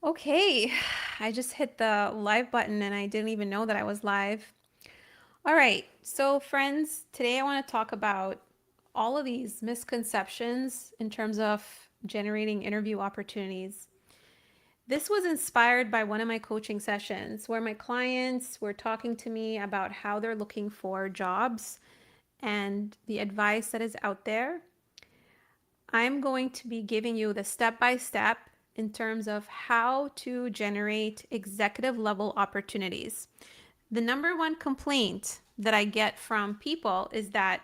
Okay, I just hit the live button and I didn't even know that I was live. All right, so friends, today I want to talk about all of these misconceptions in terms of generating interview opportunities. This was inspired by one of my coaching sessions where my clients were talking to me about how they're looking for jobs and the advice that is out there. I'm going to be giving you the step by step in terms of how to generate executive level opportunities. The number one complaint that I get from people is that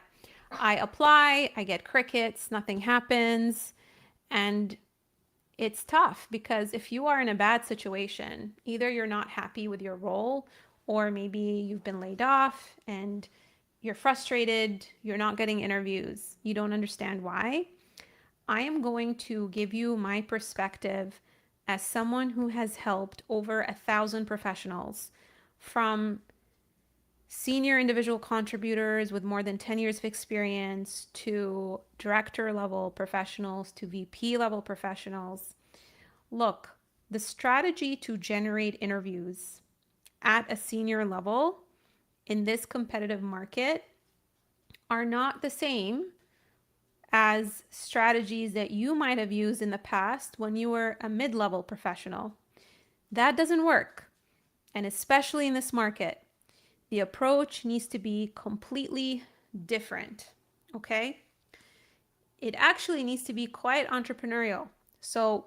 I apply, I get crickets, nothing happens, and it's tough because if you are in a bad situation, either you're not happy with your role, or maybe you've been laid off and you're frustrated, you're not getting interviews, you don't understand why. I am going to give you my perspective as someone who has helped over 1,000 professionals, from senior individual contributors with more than 10 years of experience to director level professionals to VP level professionals. Look, the strategy to generate interviews at a senior level in this competitive market are not the same as strategies that you might have used in the past when you were a mid level professional. That doesn't work. And especially in this market, the approach needs to be completely different. Okay? It actually needs to be quite entrepreneurial. So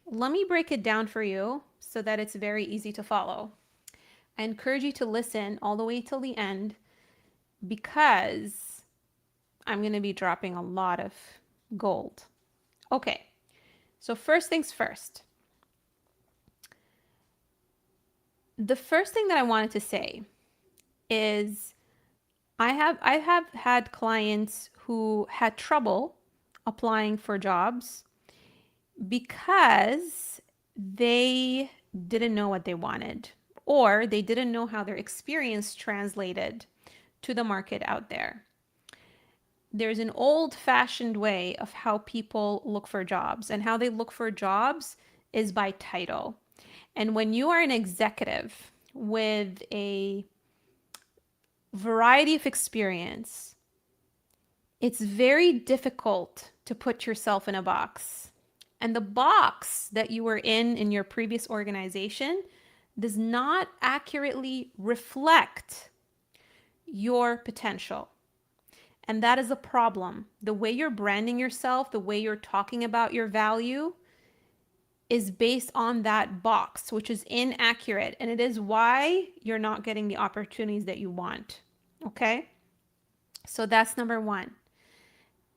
let me break it down for you so that it's very easy to follow. I encourage you to listen all the way till the end because I'm going to be dropping a lot of gold. Okay, so first things first. The first thing that I wanted to say is I have had clients who had trouble applying for jobs because they didn't know what they wanted, or they didn't know how their experience translated to the market out there. There's an old-fashioned way of how people look for jobs, and how they look for jobs is by title. And when you are an executive with a variety of experience, it's very difficult to put yourself in a box. And the box that you were in your previous organization does not accurately reflect your potential. And that is a problem. The way you're branding yourself, the way you're talking about your value is based on that box, which is inaccurate. And it is why you're not getting the opportunities that you want. Okay? So that's number one.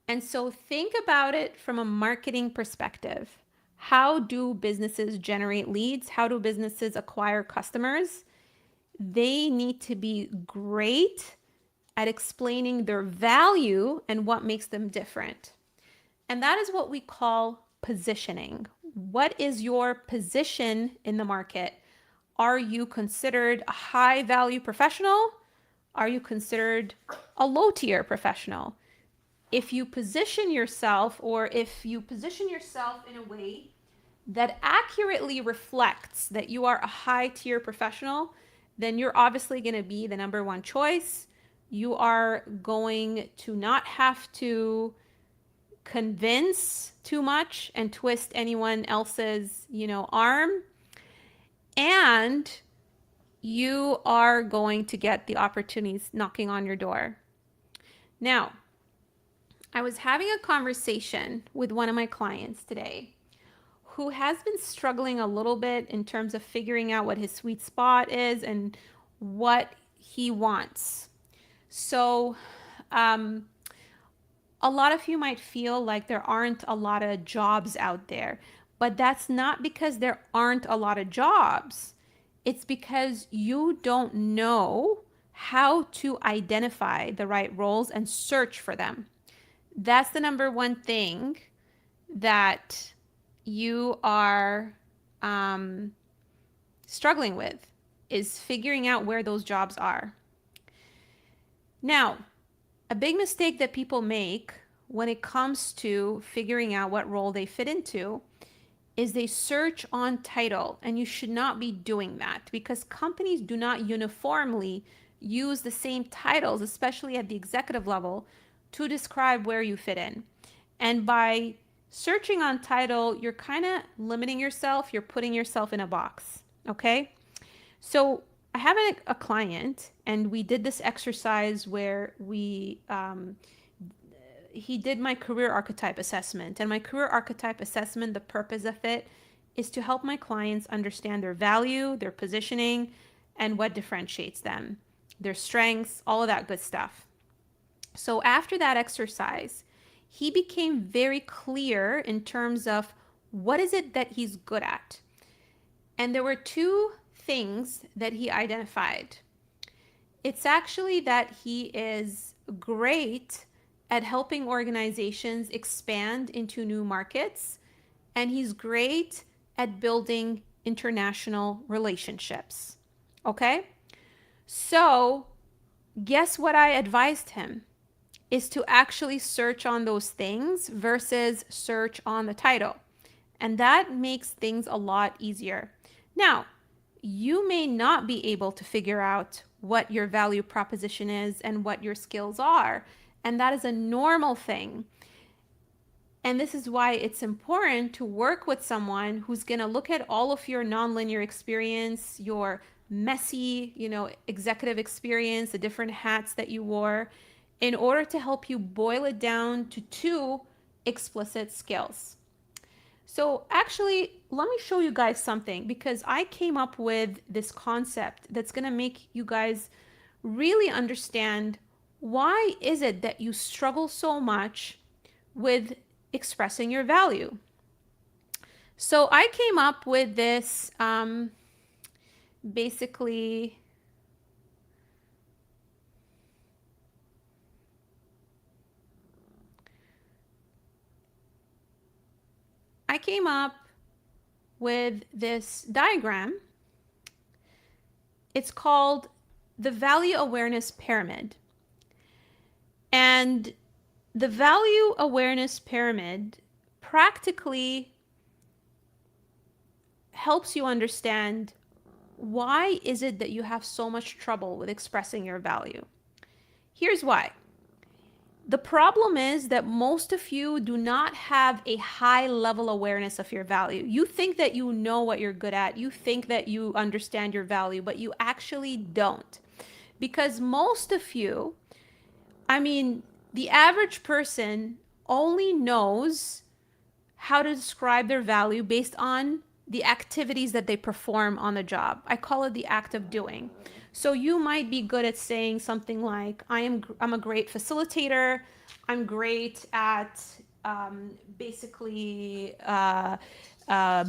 And so think about it from a marketing perspective. How do businesses generate leads? How do businesses acquire customers? They need to be great at explaining their value and what makes them different. And that is what we call positioning. What is your position in the market? Are you considered a high value professional? Are you considered a low tier professional? If you position yourself, or if you position yourself in a way that accurately reflects that you are a high tier professional, then you're obviously going to be the number one choice. You are going to not have to convince too much and twist anyone else's, arm. And you are going to get the opportunities knocking on your door. Now, I was having a conversation with one of my clients today who has been struggling a little bit in terms of figuring out what his sweet spot is and what he wants. So, a lot of you might feel like there aren't a lot of jobs out there, but that's not because there aren't a lot of jobs. It's because you don't know how to identify the right roles and search for them. That's the number one thing that you are struggling with, is figuring out where those jobs are. Now, a big mistake that people make when it comes to figuring out what role they fit into is they search on title, and you should not be doing that because companies do not uniformly use the same titles, especially at the executive level, to describe where you fit in. And by searching on title, you're kind of limiting yourself, you're putting yourself in a box. Okay. So I have a client, and we did this exercise where he did my career archetype assessment. And my career archetype assessment, the purpose of it is to help my clients understand their value, their positioning, and what differentiates them, their strengths, all of that good stuff. So after that exercise, he became very clear in terms of what is it that he's good at. And there were two things that he identified. It's actually that he is great at helping organizations expand into new markets, and he's great at building international relationships. Okay? So, guess what I advised him? Is to actually search on those things versus search on the title. And that makes things a lot easier. Now, you may not be able to figure out what your value proposition is and what your skills are. And that is a normal thing. And this is why it's important to work with someone who's going to look at all of your nonlinear experience, your messy, executive experience, the different hats that you wore, in order to help you boil it down to two explicit skills. So actually, let me show you guys something, because I came up with this concept that's going to make you guys really understand why is it that you struggle so much with expressing your value. So I came up with this basically I came up with this diagram. It's called the Value Awareness Pyramid. And the Value Awareness Pyramid practically helps you understand why is it that you have so much trouble with expressing your value. Here's why. The problem is that most of you do not have a high level awareness of your value. You think that you know what you're good at. You think that you understand your value, but you actually don't. Because most of you, the average person only knows how to describe their value based on the activities that they perform on the job. I call it the act of doing. So you might be good at saying something like, I'm a great facilitator. I'm great at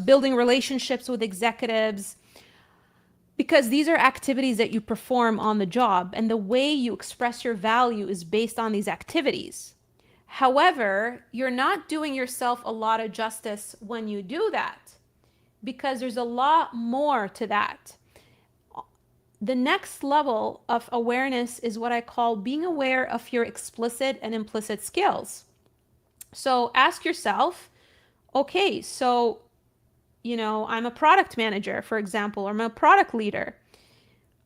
building relationships with executives, because these are activities that you perform on the job, and the way you express your value is based on these activities. However, you're not doing yourself a lot of justice when you do that, because there's a lot more to that. The next level of awareness is what I call being aware of your explicit and implicit skills. So ask yourself, okay, so, I'm a product manager, for example, or I'm a product leader.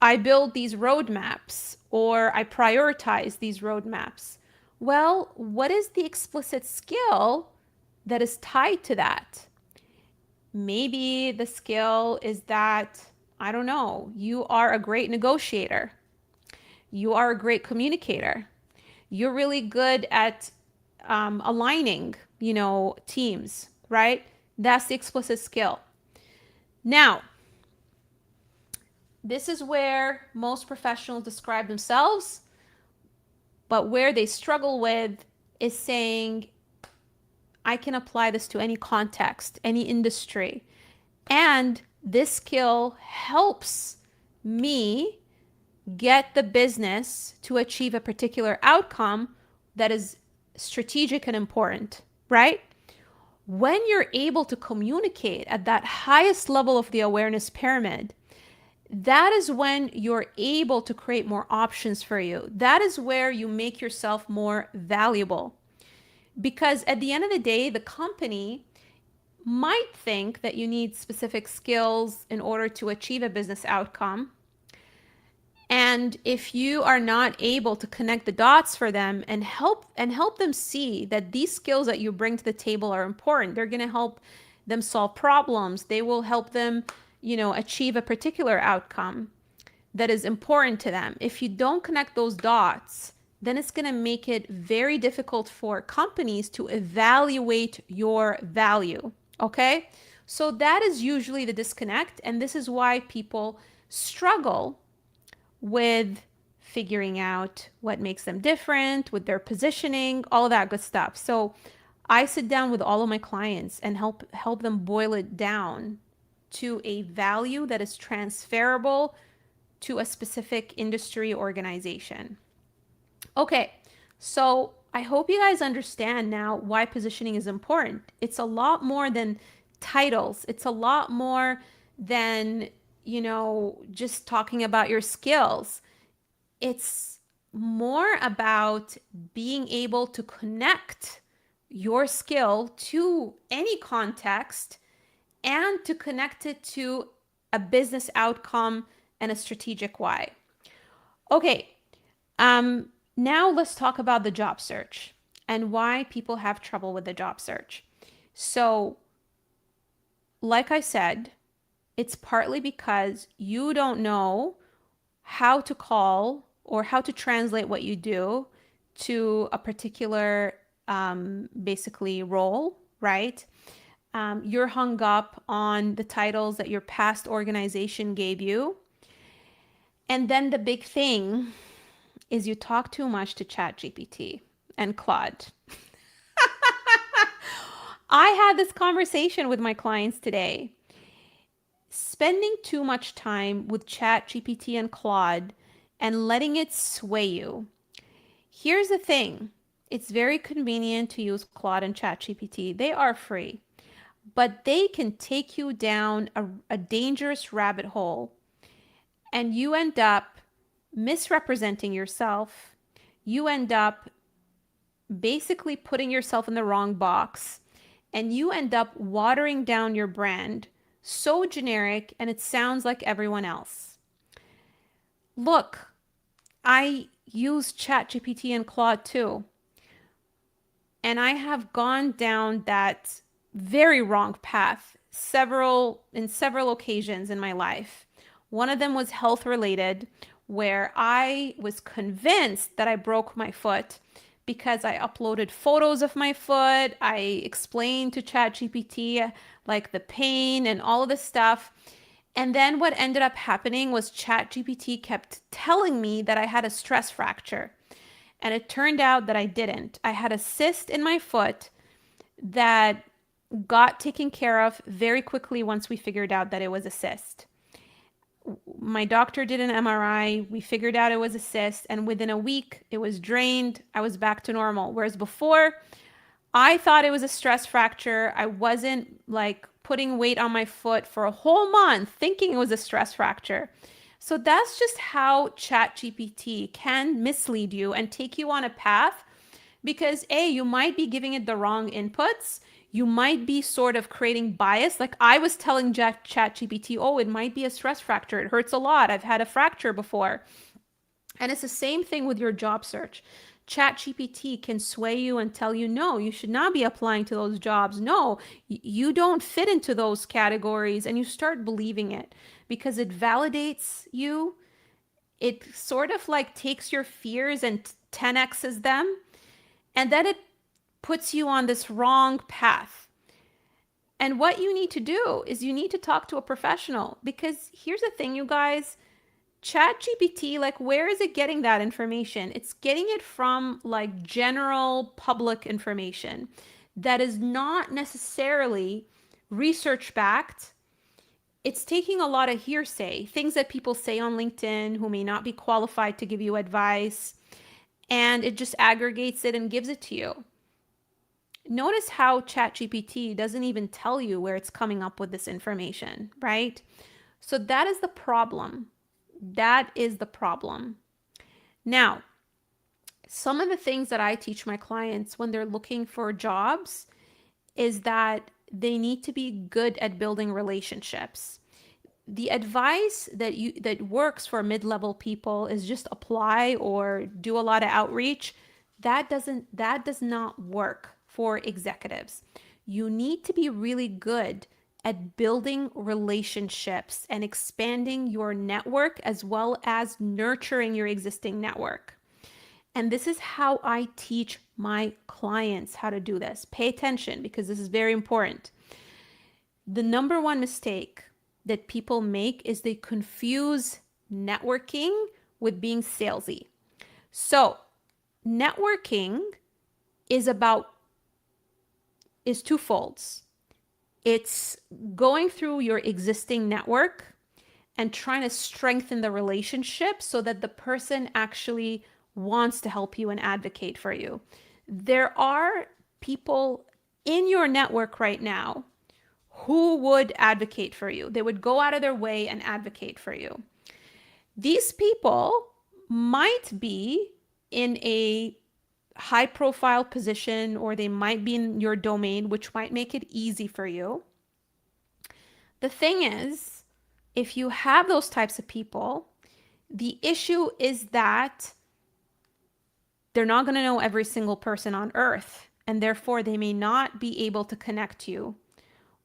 I build these roadmaps, or I prioritize these roadmaps. Well, what is the explicit skill that is tied to that? Maybe the skill is that, I don't know, you are a great negotiator. You are a great communicator. You're really good at aligning, teams, right? That's the explicit skill. Now, this is where most professionals describe themselves, but where they struggle with is saying, I can apply this to any context, any industry. And this skill helps me get the business to achieve a particular outcome that is strategic and important, right? When you're able to communicate at that highest level of the awareness pyramid, that is when you're able to create more options for you. That is where you make yourself more valuable. Because at the end of the day, the company might think that you need specific skills in order to achieve a business outcome. And if you are not able to connect the dots for them and help them see that these skills that you bring to the table are important, they're going to help them solve problems. They will help them, achieve a particular outcome that is important to them. If you don't connect those dots, then it's going to make it very difficult for companies to evaluate your value. Okay? So that is usually the disconnect. And this is why people struggle with figuring out what makes them different, with their positioning, all of that good stuff. So I sit down with all of my clients and help them boil it down to a value that is transferable to a specific industry organization. Okay, so I hope you guys understand now why positioning is important. It's a lot more than titles. It's a lot more than, just talking about your skills. It's more about being able to connect your skill to any context and to connect it to a business outcome and a strategic why. Okay, now let's talk about the job search and why people have trouble with the job search. So, like I said, it's partly because you don't know how to call or how to translate what you do to a particular basically role, right? You're hung up on the titles that your past organization gave you. And then the big thing is you talk too much to ChatGPT and Claude. I had this conversation with my clients today. Spending too much time with ChatGPT and Claude and letting it sway you. Here's the thing. It's very convenient to use Claude and ChatGPT. They are free, but they can take you down a dangerous rabbit hole, and you end up misrepresenting yourself. You end up basically putting yourself in the wrong box, and you end up watering down your brand so generic and it sounds like everyone else. Look, I use ChatGPT and Claude too, and I have gone down that very wrong path in several occasions in my life. One of them was health related, where I was convinced that I broke my foot because I uploaded photos of my foot. I explained to ChatGPT like the pain and all of this stuff. And then what ended up happening was ChatGPT kept telling me that I had a stress fracture. And it turned out that I didn't. I had a cyst in my foot that got taken care of very quickly once we figured out that it was a cyst. My doctor did an MRI. We figured out it was a cyst, and within a week, it was drained. I was back to normal. Whereas before, I thought it was a stress fracture. I wasn't like putting weight on my foot for a whole month thinking it was a stress fracture. So that's just how ChatGPT can mislead you and take you on a path because A, you might be giving it the wrong inputs. You might be sort of creating bias. Like I was telling ChatGPT, oh, it might be a stress fracture. It hurts a lot. I've had a fracture before. And it's the same thing with your job search. ChatGPT can sway you and tell you, no, you should not be applying to those jobs. No, you don't fit into those categories. And you start believing it because it validates you. It sort of like takes your fears and 10x's them. And then it puts you on this wrong path. And what you need to do is you need to talk to a professional because here's the thing, you guys. ChatGPT, like, where is it getting that information? It's getting it from like general public information that is not necessarily research backed. It's taking a lot of hearsay, things that people say on LinkedIn who may not be qualified to give you advice, and it just aggregates it and gives it to you. Notice how ChatGPT doesn't even tell you where it's coming up with this information, right? So that is the problem. That is the problem. Now, some of the things that I teach my clients when they're looking for jobs is that they need to be good at building relationships. The advice that works for mid-level people is just apply or do a lot of outreach. That does not work for executives. You need to be really good at building relationships and expanding your network as well as nurturing your existing network. And this is how I teach my clients how to do this. Pay attention because this is very important. The number one mistake that people make is they confuse networking with being salesy. So, networking is about is twofolds. It's going through your existing network and trying to strengthen the relationship so that the person actually wants to help you and advocate for you. There are people in your network right now who would advocate for you. They would go out of their way and advocate for you. These people might be in a high profile position or they might be in your domain, which might make it easy for you. The thing is, if you have those types of people, the issue is that they're not going to know every single person on earth, and therefore they may not be able to connect you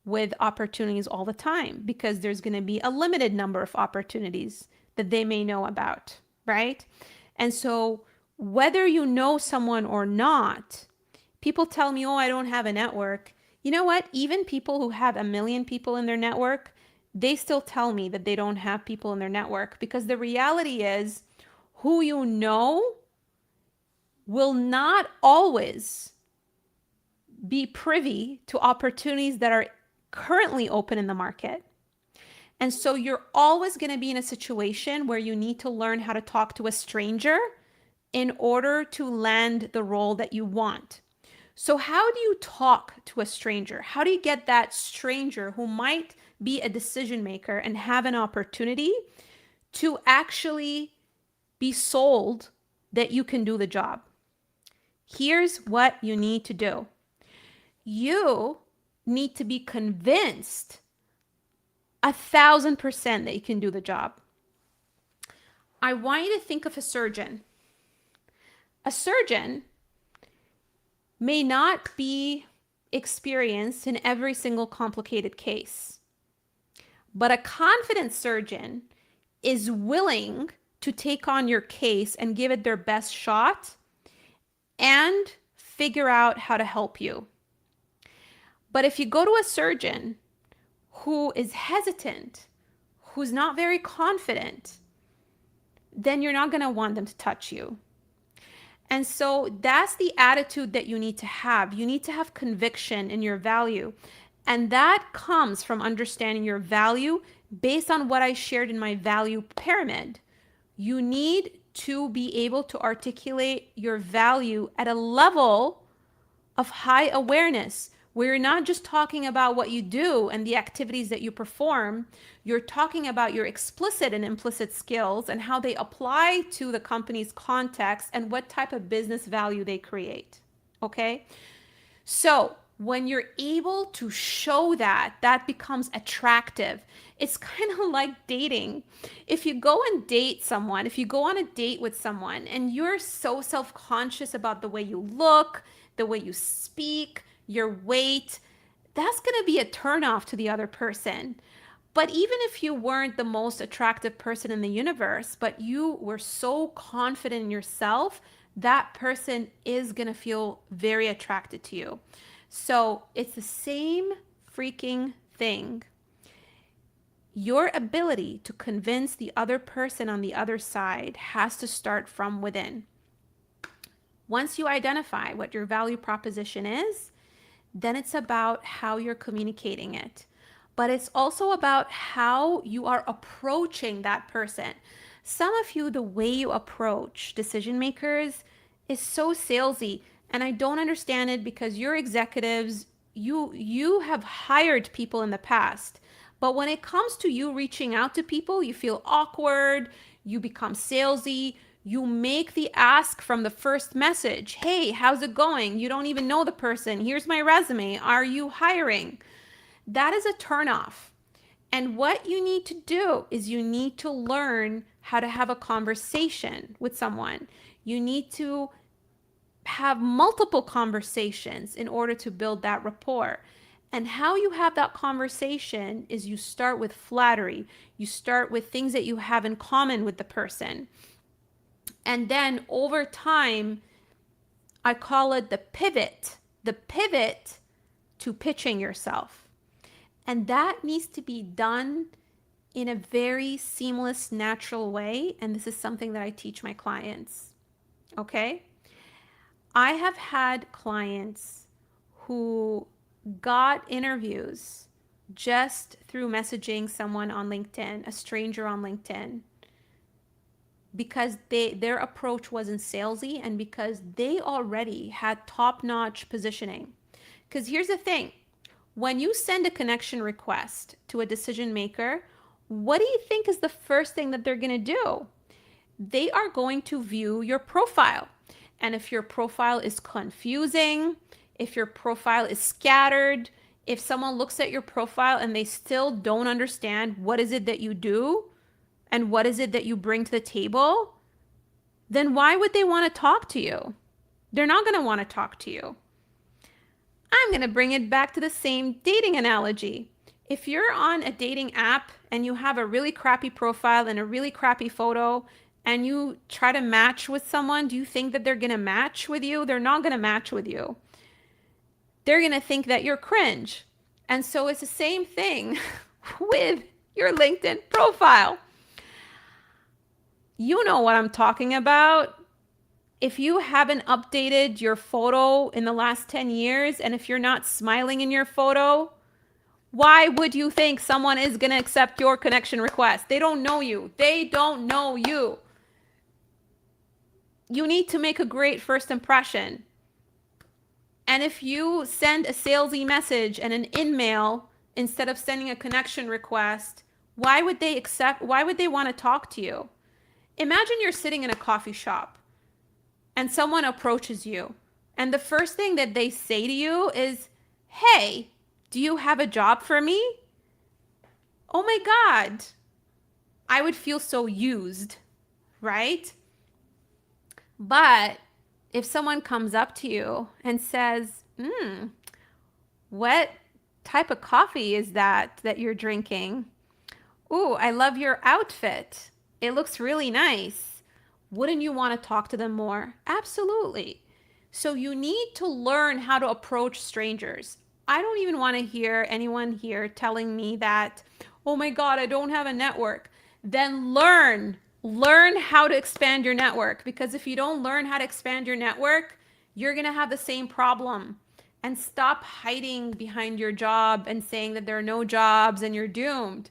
with opportunities all the time because there's going to be a limited number of opportunities that they may know about, right? And so whether you know someone or not, people tell me, oh, I don't have a network. You know what? Even people who have 1 million people in their network, they still tell me that they don't have people in their network because the reality is who you know will not always be privy to opportunities that are currently open in the market. And so you're always going to be in a situation where you need to learn how to talk to a stranger in order to land the role that you want. So how do you talk to a stranger? How do you get that stranger who might be a decision maker and have an opportunity to actually be sold that you can do the job? Here's what you need to do. You need to be convinced 1,000% that you can do the job. I want you to think of a surgeon. A surgeon may not be experienced in every single complicated case, but a confident surgeon is willing to take on your case and give it their best shot and figure out how to help you. But if you go to a surgeon who is hesitant, who's not very confident, then you're not going to want them to touch you. And so that's the attitude that you need to have. You need to have conviction in your value. And that comes from understanding your value based on what I shared in my value pyramid. You need to be able to articulate your value at a level of high awareness where you're not just talking about what you do and the activities that you perform, you're talking about your explicit and implicit skills and how they apply to the company's context and what type of business value they create. Okay? So when you're able to show that, that becomes attractive. It's kind of like dating. If you go and date someone, if you go on a date with someone and you're so self-conscious about the way you look, the way you speak, your weight, that's going to be a turnoff to the other person. But even if you weren't the most attractive person in the universe, but you were so confident in yourself, that person is going to feel very attracted to you. So it's the same freaking thing. Your ability to convince the other person on the other side has to start from within. Once you identify what your value proposition is, then it's about how you're communicating it. But it's also about how you are approaching that person. Some of you, the way you approach decision makers is so salesy, and I don't understand it because you're executives, you have hired people in the past. But when it comes to you reaching out to people, you feel awkward, you become salesy, You make the ask from the first message. Hey, how's it going? You don't even know the person. Here's my resume. Are you hiring? That is a turnoff. And what you need to do is you need to learn how to have a conversation with someone. You need to have multiple conversations in order to build that rapport. And how you have that conversation is you start with flattery. You start with things that you have in common with the person. And then over time, I call it the pivot to pitching yourself. And that needs to be done in a very seamless, natural way. And this is something that I teach my clients. Okay? I have had clients who got interviews just through messaging someone on LinkedIn, a stranger on LinkedIn, because their approach wasn't salesy and because they already had top-notch positioning. Because here's the thing, when you send a connection request to a decision maker, what do you think is the first thing that they're going to do? They are going to view your profile. And if your profile is confusing, if your profile is scattered, if someone looks at your profile and they still don't understand what is it that you do and what is it that you bring to the table, then why would they want to talk to you? They're not going to want to talk to you. I'm going to bring it back to the same dating analogy. If you're on a dating app and you have a really crappy profile and a really crappy photo and you try to match with someone, do you think that they're going to match with you? They're not going to match with you. They're going to think that you're cringe. And so it's the same thing with your LinkedIn profile. You know what I'm talking about. If you haven't updated your photo in the last 10 years, and if you're not smiling in your photo, why would you think someone is going to accept your connection request? They don't know you. They don't know you. You need to make a great first impression. And if you send a salesy message and an in-mail instead of sending a connection request, why would they accept? Why would they want to talk to you? Imagine you're sitting in a coffee shop and someone approaches you, and the first thing that they say to you is, "Hey, do you have a job for me?" Oh my God. I would feel so used, right? But if someone comes up to you and says, what type of coffee is that you're drinking? Ooh, I love your outfit. It looks really nice. Wouldn't you want to talk to them more? Absolutely. So you need to learn how to approach strangers. I don't even want to hear anyone here telling me that, oh my God, I don't have a network. Then learn how to expand your network, because if you don't learn how to expand your network, you're going to have the same problem. And stop hiding behind your job and saying that there are no jobs and you're doomed.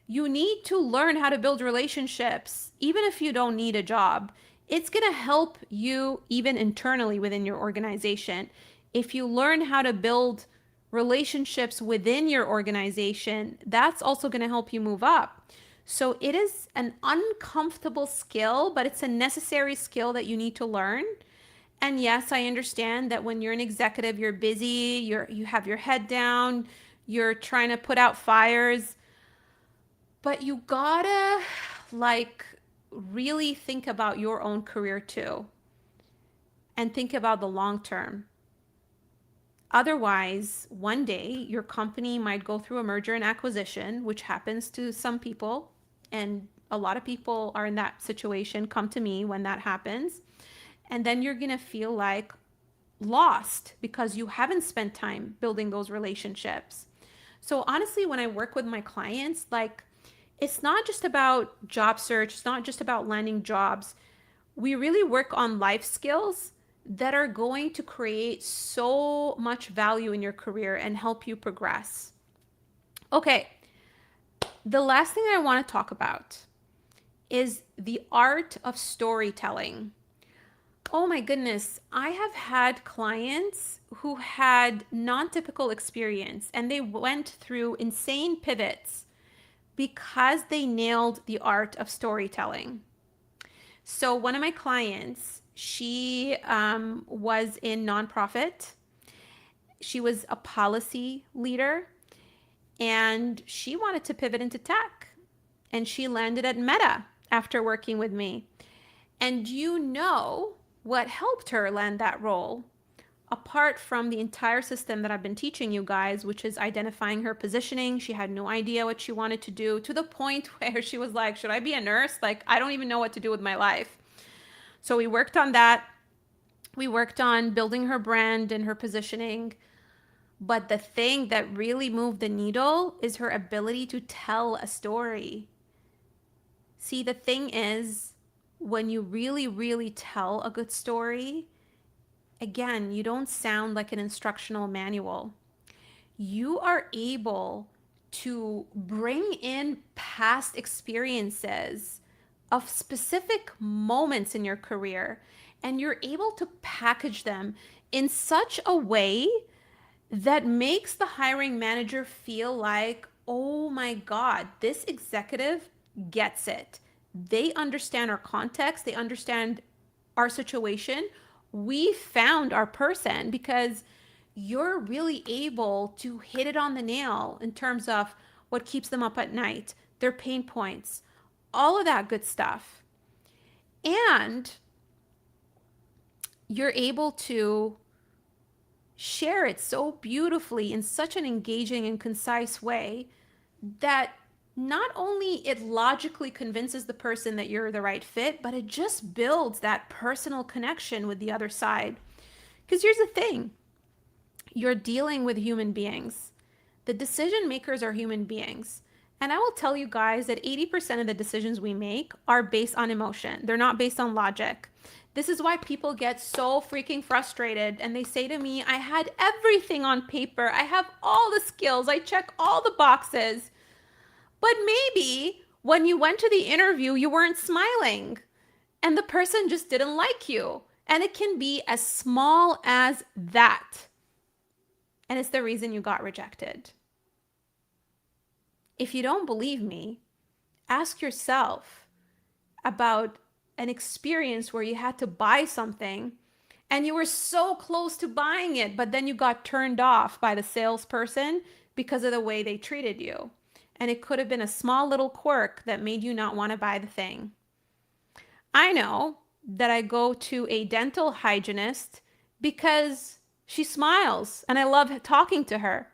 You need to learn how to build relationships, even if you don't need a job. It's going to help you even internally within your organization. If you learn how to build relationships within your organization, that's also going to help you move up. So it is an uncomfortable skill, but it's a necessary skill that you need to learn. And yes, I understand that when you're an executive, you're busy, you have your head down, you're trying to put out fires. But you gotta really think about your own career too, and think about the long term. Otherwise, one day your company might go through a merger and acquisition, which happens to some people, and a lot of people are in that situation, come to me when that happens. And then you're gonna feel like lost because you haven't spent time building those relationships. So honestly, when I work with my clients, it's not just about job search. It's not just about landing jobs. We really work on life skills that are going to create so much value in your career and help you progress. Okay, the last thing I want to talk about is the art of storytelling. Oh my goodness, I have had clients who had non-typical experience and they went through insane pivots because they nailed the art of storytelling. So one of my clients, she was in nonprofit. She was a policy leader, and she wanted to pivot into tech. And she landed at Meta after working with me. And you know what helped her land that role? Apart from the entire system that I've been teaching you guys, which is identifying her positioning. She had no idea what she wanted to do, to the point where she was like, should I be a nurse? Like, I don't even know what to do with my life. So we worked on that. We worked on building her brand and her positioning. But the thing that really moved the needle is her ability to tell a story. See, the thing is, when you really, really tell a good story, again, you don't sound like an instructional manual. You are able to bring in past experiences of specific moments in your career, and you're able to package them in such a way that makes the hiring manager feel like, oh my God, this executive gets it. They understand our context, they understand our situation. We found our person because you're really able to hit it on the nail in terms of what keeps them up at night, their pain points, all of that good stuff. And you're able to share it so beautifully in such an engaging and concise way that not only it logically convinces the person that you're the right fit, but it just builds that personal connection with the other side. Because here's the thing, you're dealing with human beings. The decision makers are human beings. And I will tell you guys that 80% of the decisions we make are based on emotion. They're not based on logic. This is why people get so freaking frustrated and they say to me, I had everything on paper. I have all the skills. I check all the boxes. But maybe when you went to the interview, you weren't smiling and the person just didn't like you. And it can be as small as that. And it's the reason you got rejected. If you don't believe me, ask yourself about an experience where you had to buy something and you were so close to buying it, but then you got turned off by the salesperson because of the way they treated you. And it could have been a small little quirk that made you not want to buy the thing. I know that I go to a dental hygienist because she smiles and I love talking to her.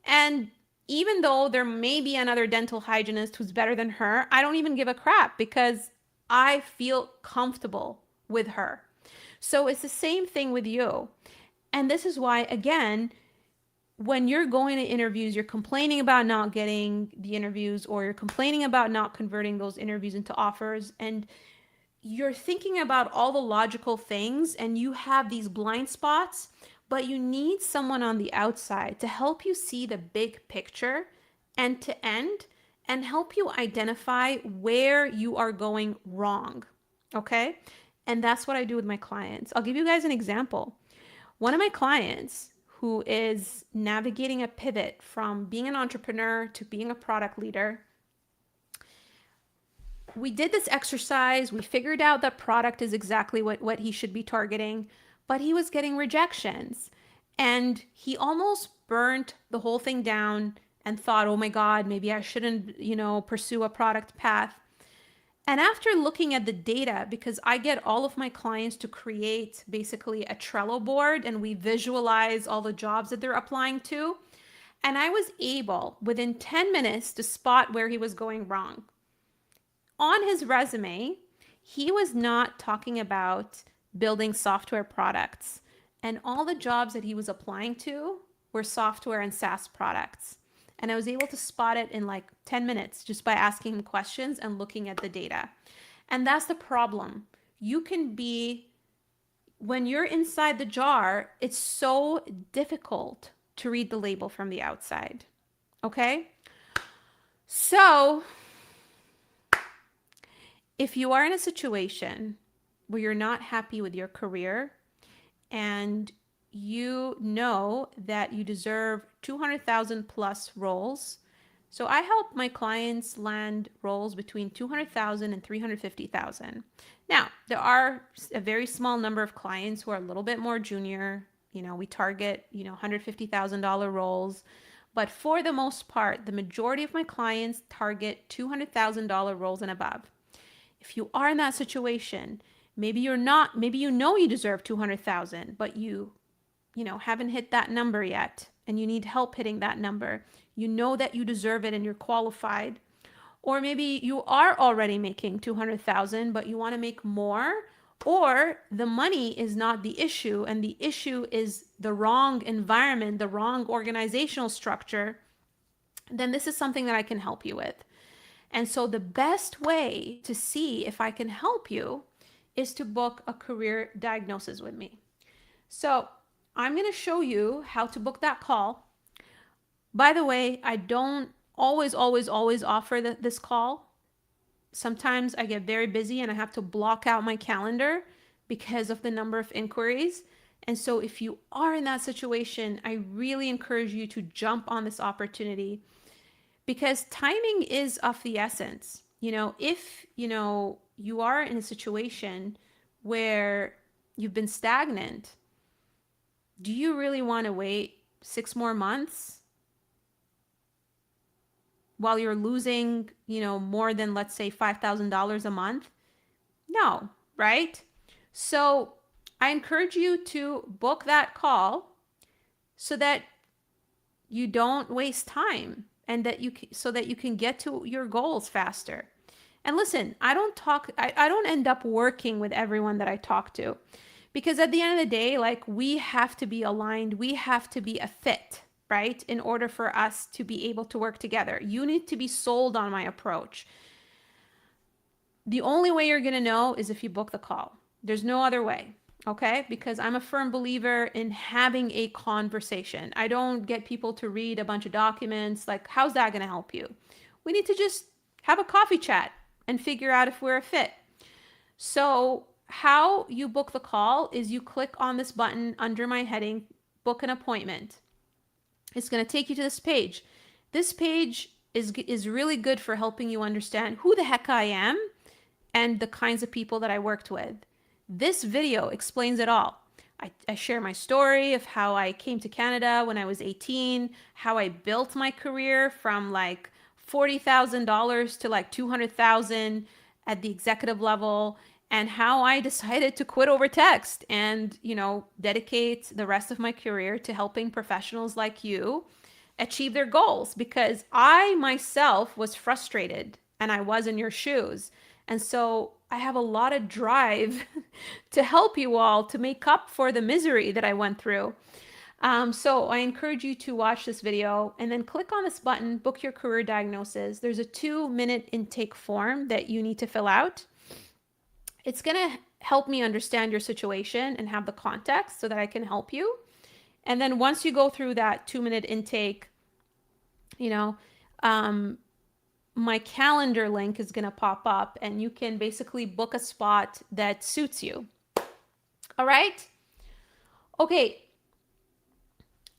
And even though there may be another dental hygienist who's better than her, I don't even give a crap because I feel comfortable with her. So it's the same thing with you. And this is why, again, when you're going to interviews, you're complaining about not getting the interviews or you're complaining about not converting those interviews into offers, and you're thinking about all the logical things and you have these blind spots, but you need someone on the outside to help you see the big picture end to end and help you identify where you are going wrong. Okay? And that's what I do with my clients. I'll give you guys an example. One of my clients who is navigating a pivot from being an entrepreneur to being a product leader, we did this exercise. We figured out that product is exactly what he should be targeting, but he was getting rejections. And he almost burnt the whole thing down and thought, oh my God, maybe I shouldn't, pursue a product path. And after looking at the data, because I get all of my clients to create basically a Trello board and we visualize all the jobs that they're applying to. And I was able within 10 minutes to spot where he was going wrong. On his resume, he was not talking about building software products. And all the jobs that he was applying to were software and SaaS products. And I was able to spot it in like 10 minutes just by asking him questions and looking at the data. And that's the problem. You can be, when you're inside the jar, it's so difficult to read the label from the outside. Okay? So, if you are in a situation where you're not happy with your career and you know that you deserve 200,000 plus roles, So I help my clients land roles between 200,000 and 350,000. Now, there are a very small number of clients who are a little bit more junior. We target, $150,000 roles. But for the most part, the majority of my clients target $200,000 roles and above. If you are in that situation, maybe you're not, maybe you deserve 200,000, but haven't hit that number yet and you need help hitting that number. You know that you deserve it and you're qualified. Or maybe you are already making 200,000 but you want to make more, or the money is not the issue and the issue is the wrong environment, the wrong organizational structure, then this is something that I can help you with. And so the best way to see if I can help you is to book a career diagnosis with me. So I'm going to show you how to book that call. By the way, I don't always offer this call. Sometimes I get very busy and I have to block out my calendar because of the number of inquiries. And so if you are in that situation, I really encourage you to jump on this opportunity because timing is of the essence. If you are in a situation where you've been stagnant, do you really want to wait 6 more months while you're losing, more than, let's say, $5,000 a month? No, right? So I encourage you to book that call so that you don't waste time and so that you can get to your goals faster. And listen, I don't end up working with everyone that I talk to, because at the end of the day, like, we have to be aligned, we have to be a fit, right? In order for us to be able to work together. You need to be sold on my approach. The only way you're going to know is if you book the call. There's no other way. Okay? Because I'm a firm believer in having a conversation. I don't get people to read a bunch of documents. Like, how's that going to help you? We need to just have a coffee chat and figure out if we're a fit. So how you book the call is you click on this button under my heading, book an appointment. It's going to take you to this page. This page is really good for helping you understand who the heck I am and the kinds of people that I worked with. This video explains it all. I share my story of how I came to Canada when I was 18, how I built my career from like $40,000 to like $200,000 at the executive level, and how I decided to quit over text and, dedicate the rest of my career to helping professionals like you achieve their goals, because I myself was frustrated and I was in your shoes. And so I have a lot of drive to help you all to make up for the misery that I went through. So I encourage you to watch this video and then click on this button, book your career diagnosis. There's a 2-minute intake form that you need to fill out. It's going to help me understand your situation and have the context so that I can help you. And then once you go through that 2-minute intake, my calendar link is going to pop up and you can basically book a spot that suits you. All right? Okay.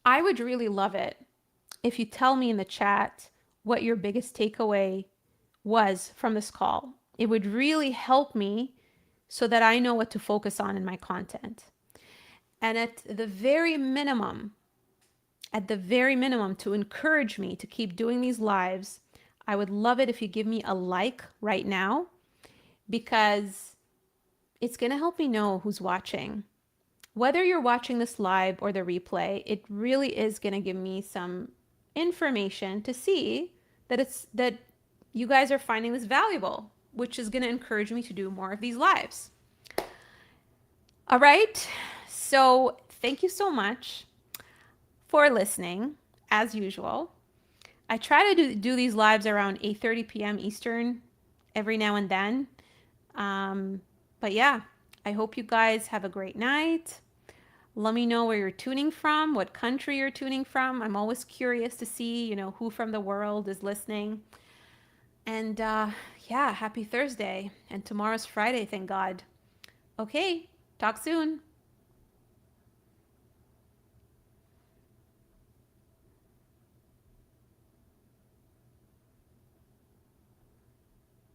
I would really love it if you tell me in the chat what your biggest takeaway was from this call. It would really help me so that I know what to focus on in my content. And at the very minimum, to encourage me to keep doing these lives, I would love it if you give me a like right now, because it's going to help me know who's watching. Whether you're watching this live or the replay, it really is going to give me some information to see that you guys are finding this valuable, which is going to encourage me to do more of these lives. All right. So thank you so much for listening, as usual. I try to do these lives around 8:30 p.m. Eastern every now and then. But yeah, I hope you guys have a great night. Let me know where you're tuning from, what country you're tuning from. I'm always curious to see, who from the world is listening. And yeah, happy Thursday. And tomorrow's Friday, thank God. Okay, talk soon.